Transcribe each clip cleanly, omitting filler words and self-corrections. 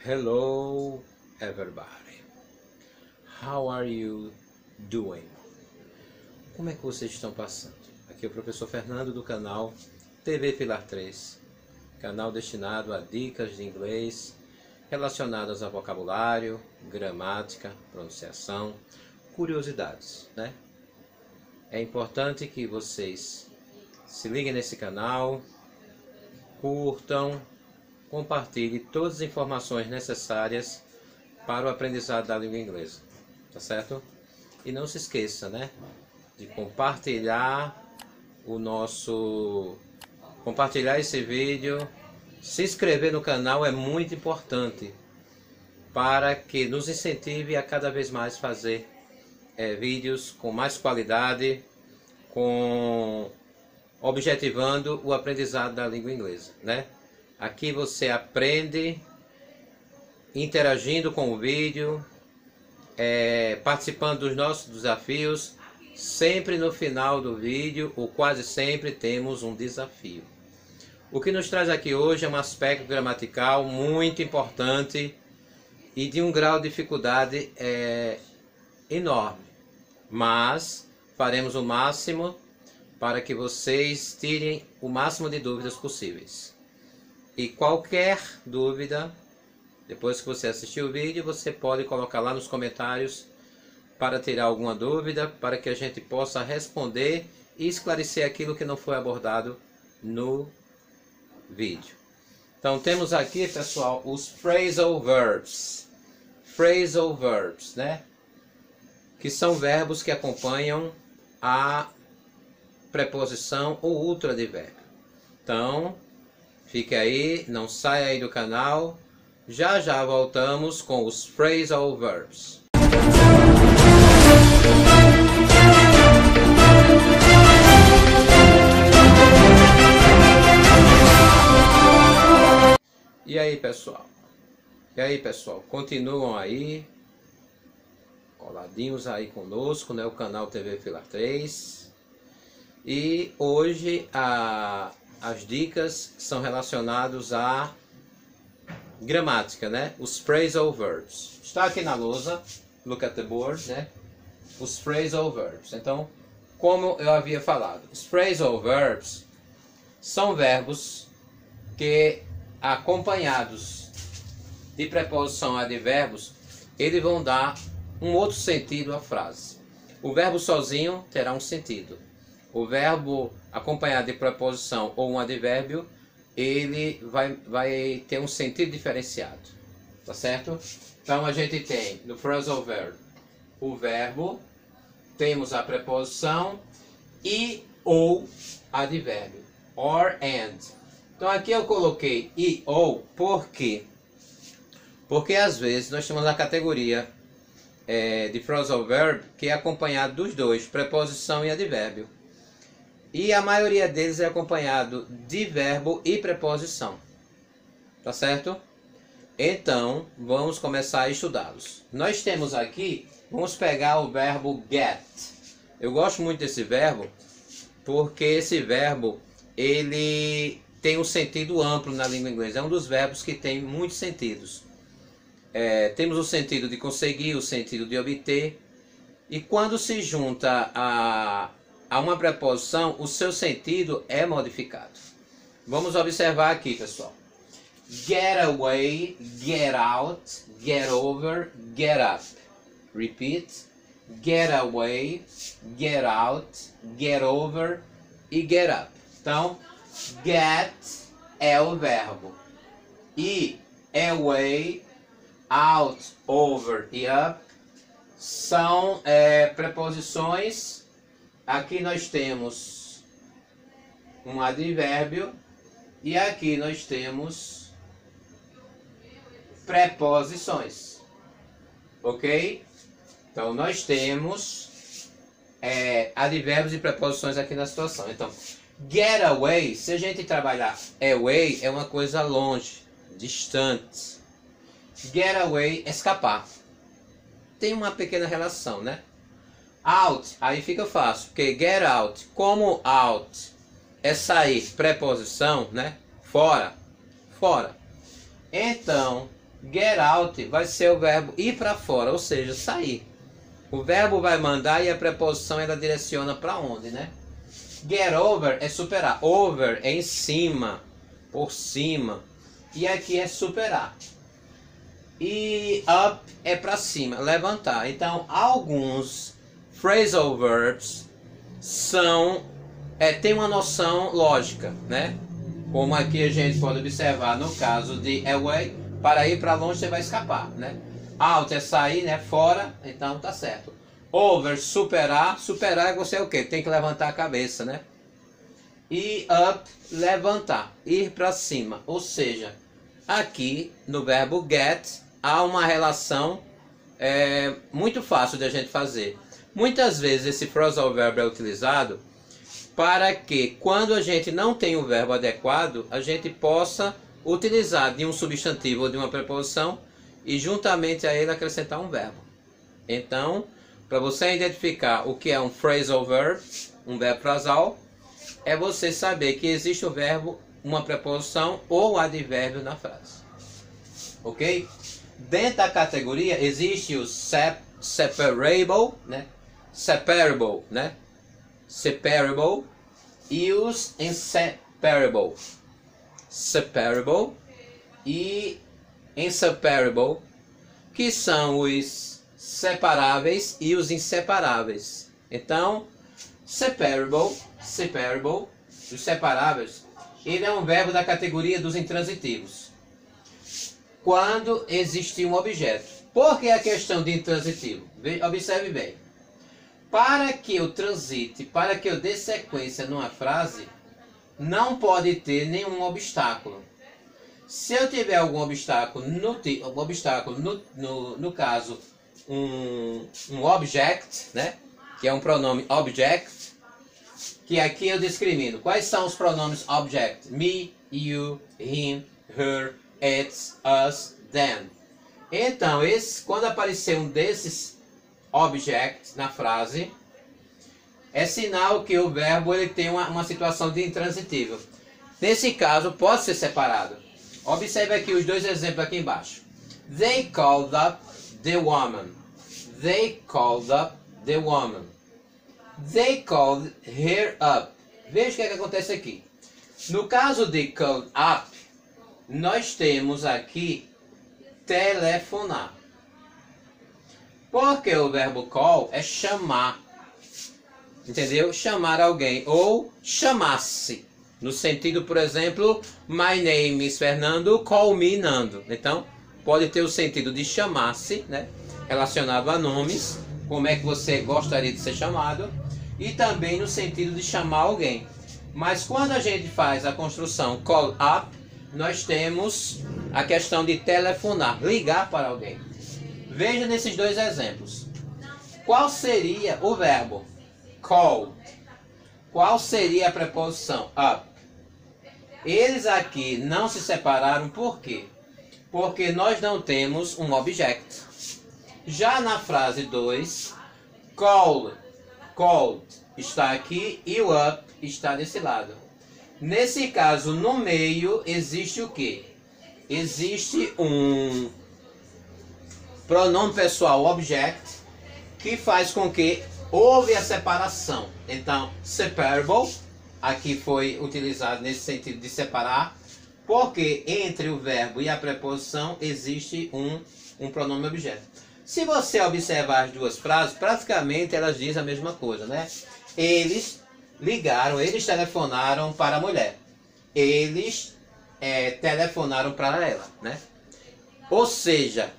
Hello everybody, how are you doing? Como é que vocês estão passando? Aqui é o professor Fernando do canal TV Pilar 3, canal destinado a dicas de inglês relacionadas a vocabulário, gramática, pronunciação, curiosidades, né? É importante que vocês se liguem nesse canal, curtam, compartilhem todas as informações necessárias para o aprendizado da língua inglesa, tá certo? E não se esqueça, né, de compartilhar compartilhar esse vídeo, se inscrever no canal é muito importante para que nos incentive a cada vez mais fazer vídeos com mais qualidade, objetivando o aprendizado da língua inglesa, né? Aqui você aprende interagindo com o vídeo, participando dos nossos desafios. Sempre no final do vídeo, ou quase sempre, temos um desafio. O que nos traz aqui hoje é um aspecto gramatical muito importante e de um grau de dificuldade enorme. Mas faremos o máximo para que vocês tirem o máximo de dúvidas possíveis. E qualquer dúvida, depois que você assistir o vídeo, você pode colocar lá nos comentários para tirar alguma dúvida, para que a gente possa responder e esclarecer aquilo que não foi abordado no vídeo. Então temos aqui, pessoal, os phrasal verbs. Phrasal verbs, né? Que são verbos que acompanham a preposição ou outro advérbio. Então, fique aí, não saia aí do canal. Já já voltamos com os phrasal verbs. E aí, pessoal? E aí, pessoal? Continuam aí, coladinhos aí conosco, né? O canal TV Pilar 3. E hoje as dicas são relacionadas à gramática, né? Os phrasal verbs. Está aqui na lousa, look at the board, né? Os phrasal verbs. Então, como eu havia falado, os phrasal verbs são verbos que, acompanhados de preposição a advérbios, eles vão dar um outro sentido à frase. O verbo sozinho terá um sentido. O verbo acompanhado de preposição ou um advérbio, ele vai ter um sentido diferenciado. Tá certo? Então a gente tem no phrasal verb o verbo, temos a preposição e ou advérbio, or and. Então aqui eu coloquei e ou, por quê? Porque às vezes nós temos a categoria de phrasal verb que é acompanhado dos dois, preposição e advérbio. E a maioria deles é acompanhado de verbo e preposição. Tá certo? Então, vamos começar a estudá-los. Nós temos aqui, vamos pegar o verbo get. Eu gosto muito desse verbo, porque esse verbo, ele tem um sentido amplo na língua inglesa. É um dos verbos que tem muitos sentidos. Temos o sentido de conseguir, o sentido de obter. E quando se junta a uma preposição, o seu sentido é modificado. Vamos observar aqui, pessoal. Get away, get out, get over, get up. Repeat. Get away, get out, get over e get up. Então, get é o verbo. E away, out, over e up são preposições. Aqui nós temos um advérbio e aqui nós temos preposições. Ok? Então nós temos advérbios e preposições aqui na situação. Então, get away, se a gente trabalhar away, é uma coisa longe, distante. Get away, escapar. Tem uma pequena relação, né? Out, aí fica fácil, porque get out, como out é sair, preposição, né? Fora, fora. Então, Get out vai ser o verbo ir para fora, ou seja, sair. O verbo vai mandar e a preposição ela direciona para onde, né? Get over é superar. Over é em cima, por cima. E aqui é superar. E up é para cima, levantar. Então, alguns phrasal verbs tem uma noção lógica, né? Como aqui a gente pode observar no caso de away, para ir para longe você vai escapar, né? Out é sair, né? Fora, então tá certo. Over, superar. Superar é você o quê? Tem que levantar a cabeça, né? E up, levantar, ir para cima. Ou seja, aqui no verbo get há uma relação muito fácil de a gente fazer. Muitas vezes esse phrasal verb é utilizado para que, quando a gente não tem o verbo adequado, a gente possa utilizar de um substantivo ou de uma preposição e juntamente a ele acrescentar um verbo. Então, para você identificar o que é um phrasal verb, um verbo frasal, é você saber que existe o verbo, uma preposição ou advérbio na frase. Ok? Dentro da categoria existe o separable, né? Separable, né? Separable e os inseparable. Separable e inseparable, que são os separáveis e os inseparáveis. Então, separable, os separáveis, ele é um verbo da categoria dos intransitivos. Quando existe um objeto. Por que a questão de intransitivo? Observe bem. Para que eu transite, para que eu dê sequência numa frase, não pode ter nenhum obstáculo. Se eu tiver algum obstáculo, no caso, um object, né? Que é um pronome object, que aqui eu discrimino. Quais são os pronomes object? Me, you, him, her, it's, us, them. Então, quando aparecer um desses objects na frase, é sinal que o verbo ele tem uma situação de intransitivo. Nesse caso, pode ser separado. Observe aqui os dois exemplos aqui embaixo. They called up the woman. They called up the woman. They called her up. Veja o que acontece aqui. No caso de called up, nós temos aqui telefonar. Porque o verbo call é chamar. Entendeu? Chamar alguém. Ou chamar-se. No sentido, por exemplo, my name is Fernando, call me Nando. Então, pode ter o sentido de chamar-se, né? Relacionado a nomes. Como é que você gostaria de ser chamado. E também no sentido de chamar alguém. Mas quando a gente faz a construção call up, nós temos a questão de telefonar, ligar para alguém. Veja nesses dois exemplos. Qual seria o verbo? Call. Qual seria a preposição? Up. Eles aqui não se separaram, por quê? Porque nós não temos um object. Já na frase 2, called está aqui e o up está desse lado. Nesse caso, no meio, existe o quê? Existe um pronome pessoal object que faz com que houve a separação. Então, separable, aqui foi utilizado nesse sentido de separar, porque entre o verbo e a preposição existe um pronome objeto. Se você observar as duas frases, praticamente elas dizem a mesma coisa, né? Eles ligaram, eles telefonaram para a mulher. Eles telefonaram para ela, né? Ou seja,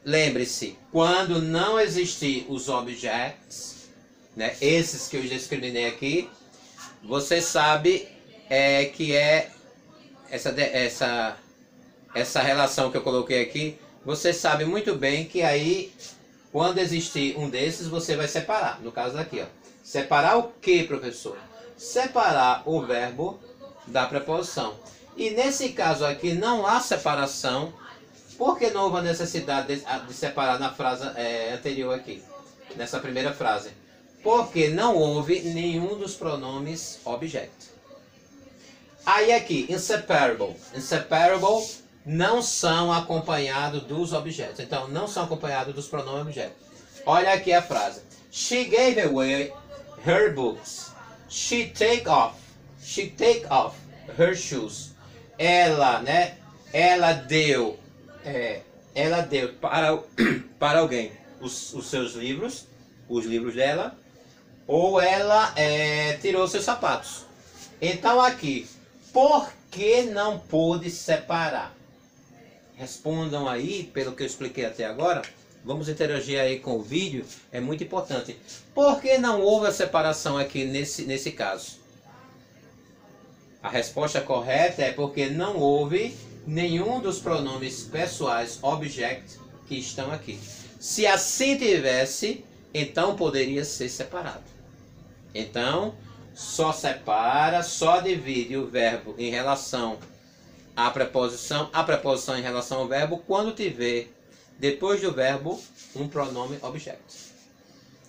lembre-se, quando não existir os objects, né, esses que eu discriminei aqui, você sabe que essa relação que eu coloquei aqui, você sabe muito bem que aí, quando existir um desses, você vai separar. No caso daqui, ó. Separar o que, professor? Separar o verbo da preposição. E nesse caso aqui não há separação. Por que não houve a necessidade de separar na frase anterior aqui? Nessa primeira frase. Porque não houve nenhum dos pronomes object. Aí aqui, inseparable. Inseparable não são acompanhados dos objetos. Então, não são acompanhados dos pronomes objetos. Olha aqui a frase. She gave away her books. She take off her shoes. Ela, né? Ela deu para alguém os seus livros, os livros dela, ou ela tirou seus sapatos. Então aqui, por que não pôde separar? Respondam aí, pelo que eu expliquei até agora. Vamos interagir aí com o vídeo, é muito importante. Por que não houve a separação aqui nesse caso? A resposta correta é porque não houve nenhum dos pronomes pessoais object que estão aqui. Se assim tivesse, então poderia ser separado. Então, só separa, só divide o verbo em relação à preposição, a preposição em relação ao verbo, quando tiver, depois do verbo, um pronome object.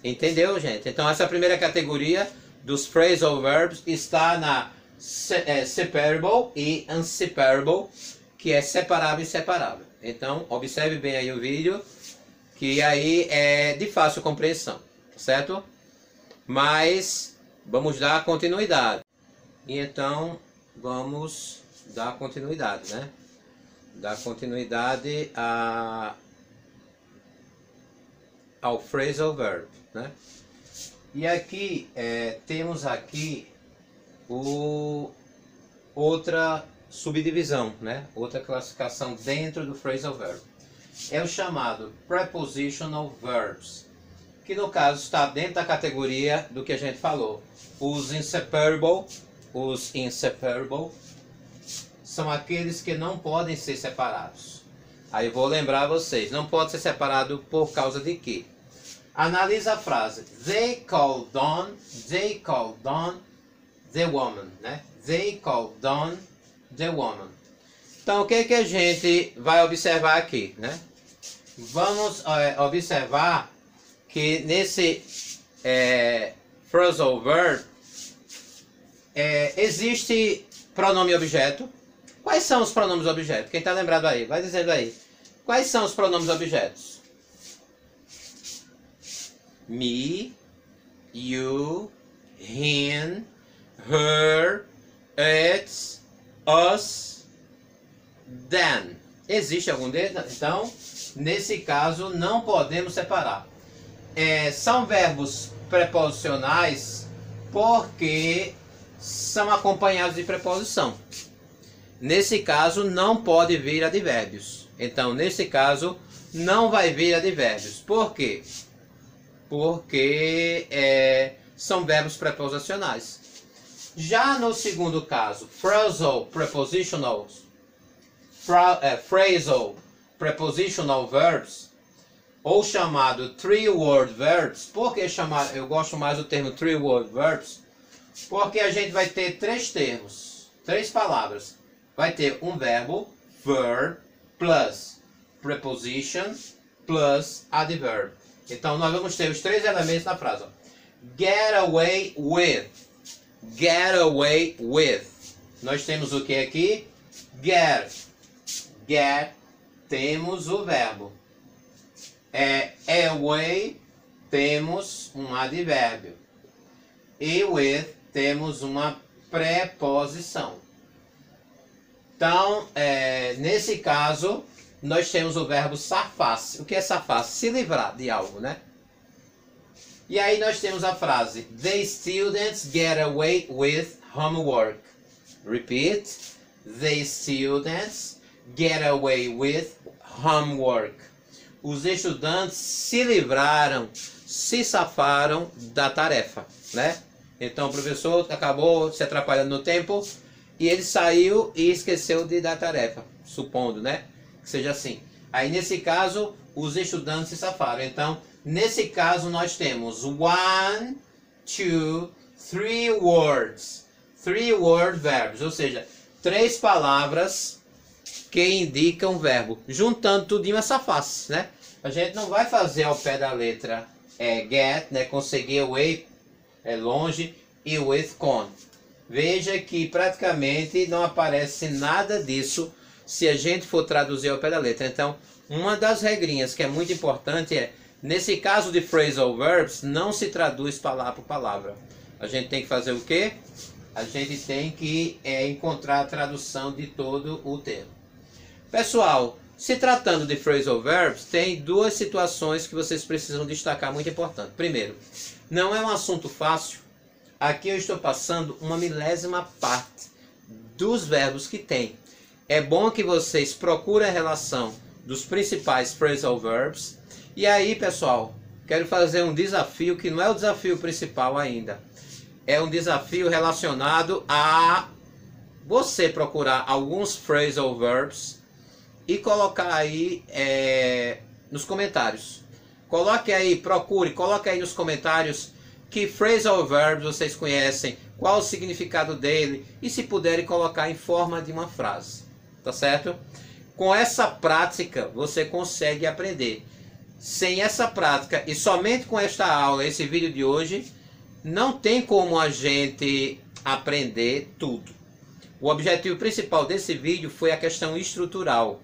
Entendeu, gente? Então, essa primeira categoria dos phrasal verbs está na separable e unseparable, que é separável e inseparável. Então, observe bem aí o vídeo, que aí é de fácil compreensão, certo? Mas vamos dar continuidade. E então, vamos dar continuidade, né? Dar continuidade ao phrasal verb, né? E aqui, temos aqui outra subdivisão, né? Outra classificação dentro do phrasal verb. É o chamado prepositional verbs, que no caso está dentro da categoria do que a gente falou. Os inseparable são aqueles que não podem ser separados. Aí eu vou lembrar vocês, não pode ser separado por causa de quê? Analisa a frase. They called on the woman, né? They called on the woman. Então, o que a gente vai observar aqui, né? Vamos observar que nesse phrasal verb existe pronome objeto. Quais são os pronomes objetos? Quem está lembrado aí? Vai dizendo aí. Quais são os pronomes objetos? Me, you, him, her, it, us, them. Existe algum deles? Então, nesse caso, não podemos separar. São verbos preposicionais porque são acompanhados de preposição. Nesse caso, não pode vir advérbios. Então, nesse caso, não vai vir advérbios. Por quê? Porque são verbos preposicionais. Já no segundo caso, phrasal prepositional verbs, ou chamado three-word verbs. Por que chamar? Eu gosto mais do termo three-word verbs, porque a gente vai ter três termos, três palavras. Vai ter um verbo, verb, plus preposition, plus adverb. Então nós vamos ter os três elementos na frase. Ó. Get away with. Get away with. Nós temos o que aqui? Get. Get. Temos o verbo. Away. Temos um advérbio. E with. Temos uma preposição. Então, nesse caso, nós temos o verbo safar-se. O que é safar-se? Se livrar de algo, né? E aí nós temos a frase: The students get away with homework. Repeat. The students get away with homework. Os estudantes se livraram, se safaram da tarefa, né? Então o professor acabou se atrapalhando no tempo e ele saiu e esqueceu de dar a tarefa, supondo, né? Que seja assim. Aí nesse caso, os estudantes se safaram. Então, nesse caso, nós temos 1, 2, 3 words. 3-word verbs, ou seja, três palavras que indicam verbo. Juntando tudinho essa face, né? A gente não vai fazer ao pé da letra get, né? Conseguir away, longe, e with com. Veja que praticamente não aparece nada disso se a gente for traduzir ao pé da letra. Então, uma das regrinhas que é muito importante é, nesse caso de phrasal verbs, não se traduz palavra por palavra. A gente tem que fazer o quê? A gente tem que encontrar a tradução de todo o termo. Pessoal, se tratando de phrasal verbs, tem duas situações que vocês precisam destacar, muito importante. Primeiro, não é um assunto fácil. Aqui eu estou passando uma milésima parte dos verbos que tem. É bom que vocês procurem a relação dos principais phrasal verbs. E aí, pessoal, quero fazer um desafio que não é o desafio principal ainda. É um desafio relacionado a você procurar alguns phrasal verbs e colocar aí nos comentários. Coloque aí, coloque aí nos comentários que phrasal verbs vocês conhecem, qual o significado dele e se puderem colocar em forma de uma frase, tá certo? Com essa prática você consegue aprender. Sem essa prática e somente com esta aula, esse vídeo de hoje, não tem como a gente aprender tudo. O objetivo principal desse vídeo foi a questão estrutural.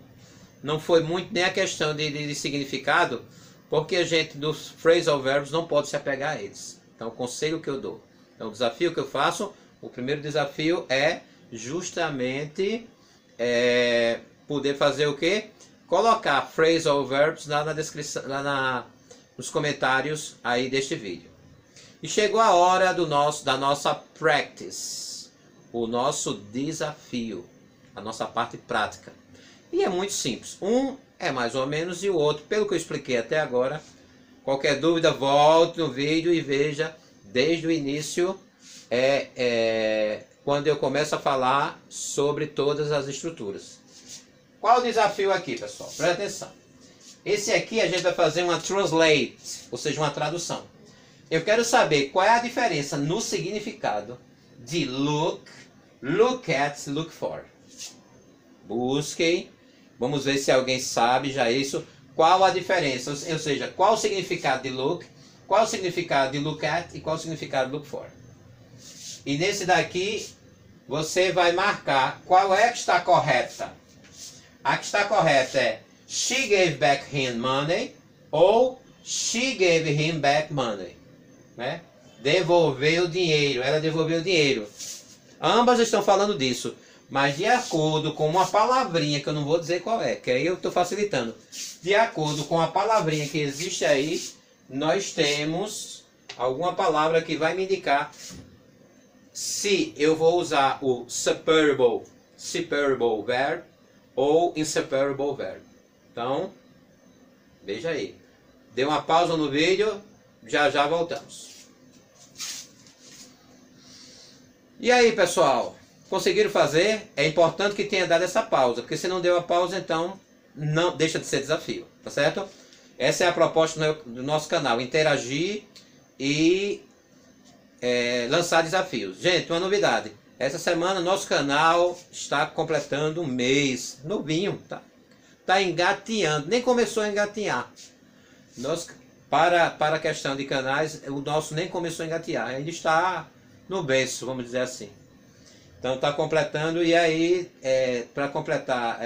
Não foi muito nem a questão de significado, porque a gente dos phrasal verbs não pode se apegar a eles. Então, o conselho que eu dou. Então, o desafio que eu faço, o primeiro desafio é justamente poder fazer o quê? Colocar phrasal verbs lá na descrição, nos comentários aí deste vídeo. E chegou a hora da nossa practice, o nosso desafio, a nossa parte prática. E é muito simples. Um é mais ou menos e o outro, pelo que eu expliquei até agora. Qualquer dúvida, volte no vídeo e veja desde o início, quando eu começo a falar sobre todas as estruturas. Qual o desafio aqui, pessoal? Presta atenção. Esse aqui a gente vai fazer uma translate, ou seja, uma tradução. Eu quero saber qual é a diferença no significado de look, look at, look for. Busquem. Vamos ver se alguém sabe já isso. Qual a diferença? Ou seja, qual o significado de look, qual o significado de look at e qual o significado de look for. E nesse daqui, você vai marcar qual é que está correta. A que está correta é she gave back him money ou she gave him back money. Né? Devolveu o dinheiro, ela devolveu o dinheiro. Ambas estão falando disso. Mas de acordo com uma palavrinha, que eu não vou dizer qual é, que aí eu estou facilitando. De acordo com a palavrinha que existe aí, nós temos alguma palavra que vai me indicar se eu vou usar o separable verb ou inseparable verb. Então, veja aí. Dê uma pausa no vídeo, já voltamos. E aí, pessoal? Conseguiram fazer? É importante que tenha dado essa pausa, porque se não deu a pausa, então não deixa de ser desafio, tá certo? Essa é a proposta do nosso canal, interagir e lançar desafios. Gente, uma novidade, essa semana nosso canal está completando um mês, novinho, tá engatinhando, nem começou a engatinhar. Para a questão de canais, o nosso nem começou a engatinhar, ainda está no berço, vamos dizer assim. Então está completando e aí, para completar,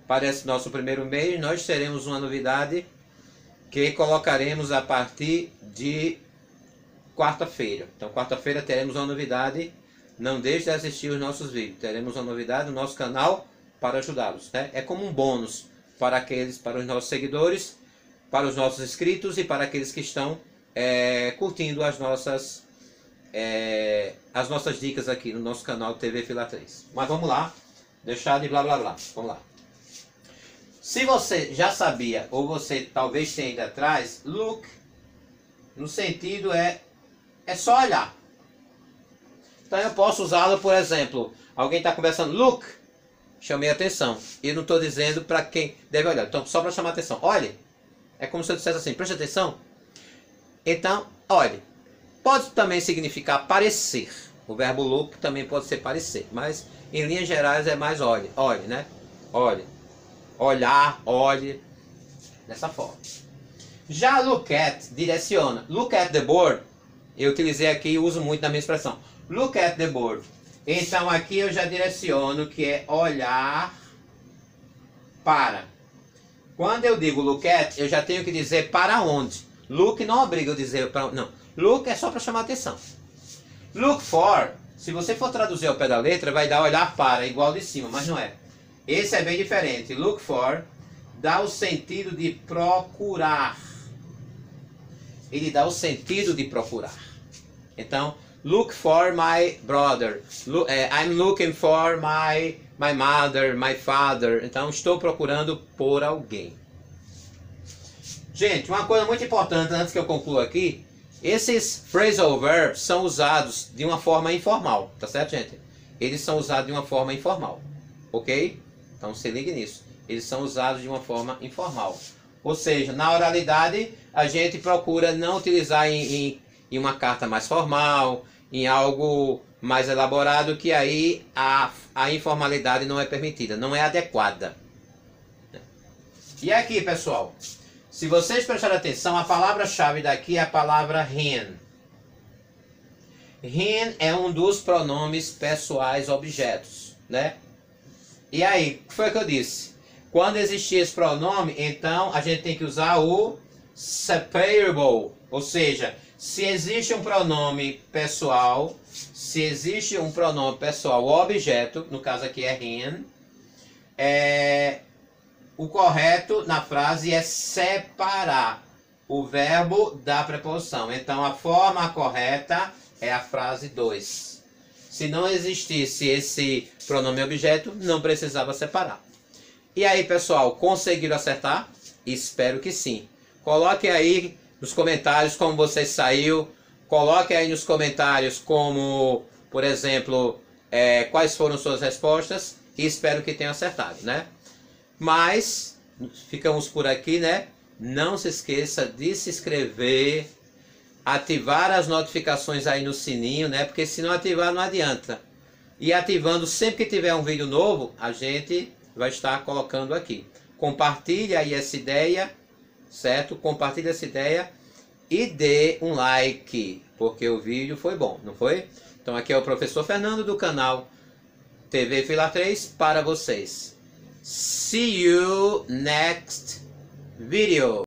para esse nosso primeiro mês, nós teremos uma novidade que colocaremos a partir de quarta-feira. Então quarta-feira teremos uma novidade, não deixe de assistir os nossos vídeos, teremos uma novidade no nosso canal para ajudá-los. Né? É como um bônus para os nossos seguidores, para os nossos inscritos e para aqueles que estão curtindo as nossas dicas aqui no nosso canal TV Fila 3. Mas vamos lá, deixar de blá blá blá, vamos lá. Se você já sabia, ou você talvez tenha ido atrás, look, no sentido é só olhar. Então eu posso usá-lo, por exemplo, alguém está conversando, look, chamei a atenção. E eu não estou dizendo para quem deve olhar, então só para chamar a atenção, olhe. É como se eu dissesse assim, preste atenção. Então, olhe. Pode também significar parecer. O verbo look também pode ser parecer, mas em linhas gerais é mais olhe. Olhe, né? Olhe. Olhar, olhe. Dessa forma. Já look at direciona. Look at the board. Eu utilizei aqui e uso muito na minha expressão. Look at the board. Então aqui eu já direciono que é olhar para. Quando eu digo look at, eu já tenho que dizer para onde. Look não obriga eu dizer para onde. Não. Look é só para chamar atenção. Look for, se você for traduzir ao pé da letra, vai dar olhar para, igual de cima, mas não é. Esse é bem diferente. Look for dá o sentido de procurar. Ele dá o sentido de procurar. Então, look for my brother. I'm looking for my mother, my father. Então, estou procurando por alguém. Gente, uma coisa muito importante antes que eu conclua aqui. Esses phrasal verbs são usados de uma forma informal. Tá certo, gente? Eles são usados de uma forma informal. Ok? Então, se ligue nisso. Eles são usados de uma forma informal. Ou seja, na oralidade, a gente procura não utilizar em uma carta mais formal, em algo mais elaborado, que aí a informalidade não é permitida, não é adequada. E aqui, pessoal, se vocês prestarem atenção, a palavra-chave daqui é a palavra hen. Hen é um dos pronomes pessoais objetos, né? E aí, o que foi que eu disse? Quando existir esse pronome, então a gente tem que usar o separable, ou seja, se existe um pronome pessoal, objeto, no caso aqui é hen, o correto na frase é separar o verbo da preposição. Então a forma correta é a frase 2. Se não existisse esse pronome objeto, não precisava separar. E aí, pessoal, conseguiram acertar? Espero que sim. Coloque aí nos comentários como você saiu. Coloque aí nos comentários como, por exemplo, quais foram suas respostas. E espero que tenham acertado, né? Mas, ficamos por aqui, né? Não se esqueça de se inscrever, ativar as notificações aí no sininho, né? Porque se não ativar, não adianta. E ativando sempre que tiver um vídeo novo, a gente vai estar colocando aqui. Compartilhe aí essa ideia, certo? Compartilhe essa ideia e dê um like, porque o vídeo foi bom, não foi? Então aqui é o professor Fernando do canal TV Fila 3 para vocês. See you next video.